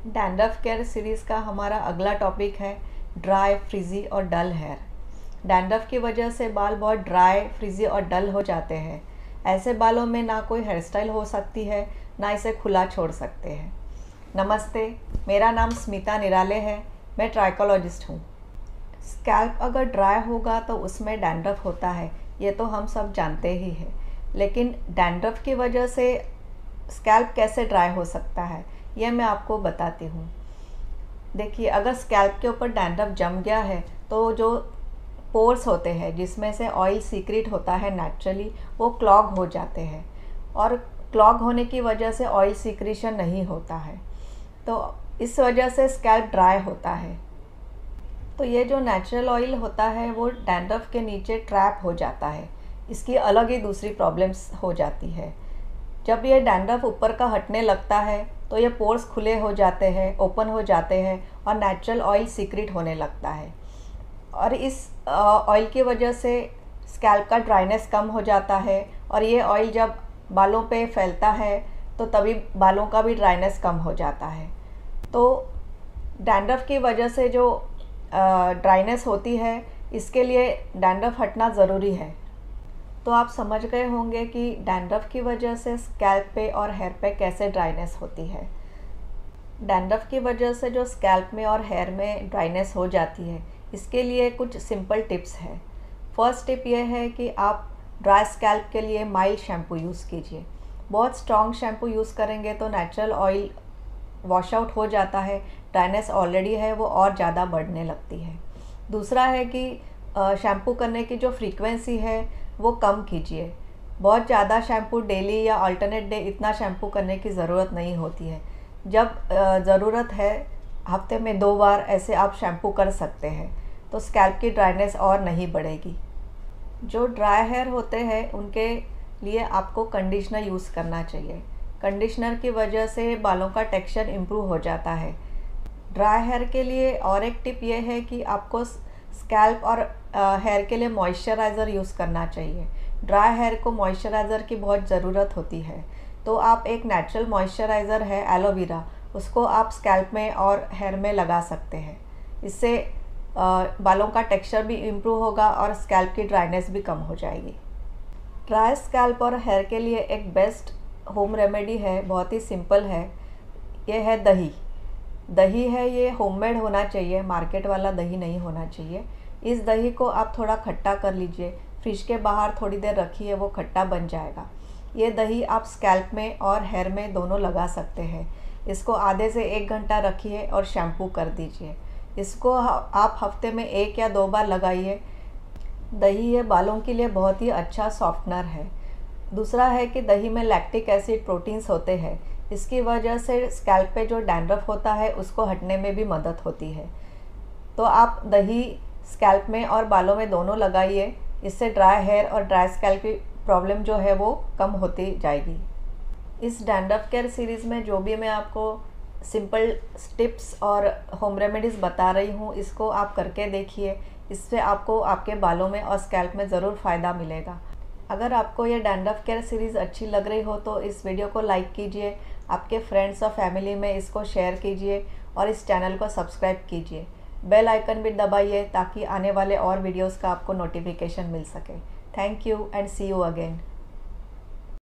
Dandruff care series का हमारा अगला टॉपिक है ड्राई, फ्रिजी और डल हेयर। डैंड्रफ की वजह से बाल बहुत ड्राई, फ्रिजी और डल हो जाते हैं। ऐसे बालों में ना कोई हेयर स्टाइल हो सकती है, ना इसे खुला छोड़ सकते हैं। नमस्ते, मेरा नाम स्मिता निराले है। मैं ट्राइकोलॉजिस्ट हूँ। स्कैल्प अगर ड्राई होगा तो उसमें डैंड्रफ होता है, ये तो हम सब जानते ही हैं। लेकिन डैंड्रफ की वजह से स्कैल्प कैसे ड्राई हो सकता है, यह मैं आपको बताती हूँ। देखिए, अगर स्कैल्प के ऊपर डैंड्रफ जम गया है तो जो पोर्स होते हैं जिसमें से ऑयल सीक्रेट होता है नेचुरली, वो क्लॉग हो जाते हैं और क्लॉग होने की वजह से ऑयल सीक्रेशन नहीं होता है, तो इस वजह से स्कैल्प ड्राई होता है। तो ये जो नेचुरल ऑयल होता है वो डैंड्रफ के नीचे ट्रैप हो जाता है। इसकी अलग ही दूसरी प्रॉब्लम्स हो जाती है। जब ये डैंड्रफ ऊपर का हटने लगता है तो ये पोर्स खुले हो जाते हैं, ओपन हो जाते हैं और नेचुरल ऑयल सीक्रेट होने लगता है। और इस ऑयल की वजह से स्कैल्प का ड्राइनेस कम हो जाता है और ये ऑयल जब बालों पे फैलता है तो तभी बालों का भी ड्राइनेस कम हो जाता है। तो डैंड्रफ की वजह से जो ड्राइनेस होती है, इसके लिए डैंड्रफ हटना ज़रूरी है। तो आप समझ गए होंगे कि डैंड्रफ की वजह से स्कैल्प पे और हेयर पे कैसे ड्राइनेस होती है। डैंड्रफ की वजह से जो स्कैल्प में और हेयर में ड्राइनेस हो जाती है, इसके लिए कुछ सिंपल टिप्स हैं। फर्स्ट टिप ये है कि आप ड्राई स्कैल्प के लिए माइल्ड शैम्पू यूज़ कीजिए। बहुत स्ट्रॉन्ग शैम्पू यूज़ करेंगे तो नेचुरल ऑयल वॉश आउट हो जाता है, ड्राइनेस ऑलरेडी है वो और ज़्यादा बढ़ने लगती है। दूसरा है कि शैम्पू करने की जो फ्रीक्वेंसी है वो कम कीजिए। बहुत ज़्यादा शैम्पू डेली या अल्टरनेट डे इतना शैम्पू करने की ज़रूरत नहीं होती है। जब ज़रूरत है हफ्ते में 2 बार ऐसे आप शैम्पू कर सकते हैं, तो स्कैल्प की ड्राइनेस और नहीं बढ़ेगी। जो ड्राई हेयर होते हैं उनके लिए आपको कंडीशनर यूज़ करना चाहिए। कंडीशनर की वजह से बालों का टेक्सचर इम्प्रूव हो जाता है। ड्राई हेयर के लिए और एक टिप ये है कि आपको स्कैल्प और हेयर के लिए मॉइस्चराइज़र यूज़ करना चाहिए। ड्राई हेयर को मॉइस्चराइज़र की बहुत ज़रूरत होती है, तो आप एक नेचुरल मॉइस्चराइज़र है एलोवेरा, उसको आप स्कैल्प में और हेयर में लगा सकते हैं। इससे बालों का टेक्सचर भी इम्प्रूव होगा और स्कैल्प की ड्राइनेस भी कम हो जाएगी। ड्राई स्कैल्प और हेयर के लिए एक बेस्ट होम रेमेडी है, बहुत ही सिंपल है। ये है दही। दही है, ये होममेड होना चाहिए, मार्केट वाला दही नहीं होना चाहिए। इस दही को आप थोड़ा खट्टा कर लीजिए, फ्रिज के बाहर थोड़ी देर रखिए, वो खट्टा बन जाएगा। ये दही आप स्कैल्प में और हेयर में दोनों लगा सकते हैं। इसको आधे से 1 घंटा रखिए और शैम्पू कर दीजिए। इसको आप हफ्ते में 1 या 2 बार लगाइए। दही ये बालों के लिए बहुत ही अच्छा सॉफ्टनर है। दूसरा है कि दही में लैक्टिक एसिड प्रोटीन्स होते हैं, इसकी वजह से स्कैल्प पे जो डैंड्रफ होता है उसको हटने में भी मदद होती है। तो आप दही स्कैल्प में और बालों में दोनों लगाइए, इससे ड्राई हेयर और ड्राई स्कैल्प की प्रॉब्लम जो है वो कम होती जाएगी। इस डैंड्रफ केयर सीरीज़ में जो भी मैं आपको सिंपल टिप्स और होम रेमेडीज़ बता रही हूँ, इसको आप करके देखिए। इससे आपको आपके बालों में और स्कैल्प में ज़रूर फ़ायदा मिलेगा। अगर आपको ये डैंड्रफ केयर सीरीज़ अच्छी लग रही हो तो इस वीडियो को लाइक कीजिए, आपके फ्रेंड्स और फैमिली में इसको शेयर कीजिए और इस चैनल को सब्सक्राइब कीजिए। बेल आइकन भी दबाइए ताकि आने वाले और वीडियोस का आपको नोटिफिकेशन मिल सके। Thank you and see you again.